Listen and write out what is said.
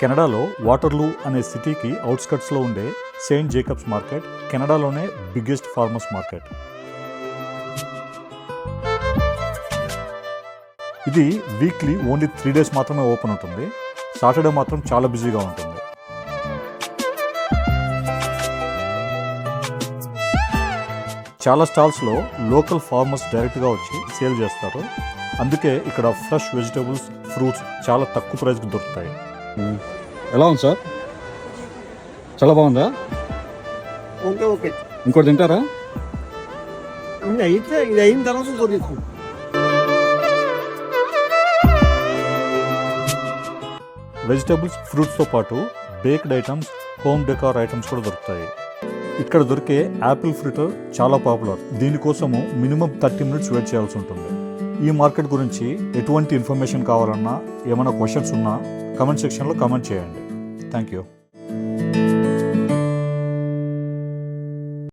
కెనడాలో వాటర్లూ అనే సిటీకి అవుట్స్కట్స్లో ఉండే సెయింట్ జేకబ్స్ మార్కెట్ కెనడాలోనే బిగ్గెస్ట్ ఫార్మర్స్ మార్కెట్. ఇది వీక్లీ ఓన్లీ 3 days మాత్రమే ఓపెన్ ఉంటుంది. సాటర్డే మాత్రం చాలా బిజీగా ఉంటుంది. చాలా స్టాల్స్లో లోకల్ ఫార్మర్స్ డైరెక్ట్గా వచ్చి సేల్ చేస్తారు. అందుకే ఇక్కడ ఫ్రెష్ వెజిటబుల్స్, ఫ్రూట్స్ చాలా తక్కువ ప్రైస్కి దొరుకుతాయి. ఎలా ఉంది సార్? చాలా బాగుందా? ఓకే. ఇంకోటి తింటారా? ఇది అయిన తర్వాత వెజిటబుల్స్, ఫ్రూట్స్తో పాటు baked items, home decor items కూడా దొరుకుతాయి. ఇక్కడ దొరికే యాపిల్ ఫ్రిటర్ చాలా పాపులర్. దీనికోసము మినిమం 30 minutes వెయిట్ చేయాల్సి ఉంటుంది. ఈ మార్కెట్ గురించి ఎటువంటి ఇన్ఫర్మేషన్ కావాలన్నా, ఏమైనా క్వశ్చన్స్ ఉన్నా కమెంట్ సెక్షన్లో కమెంట్ చేయండి. Thank you.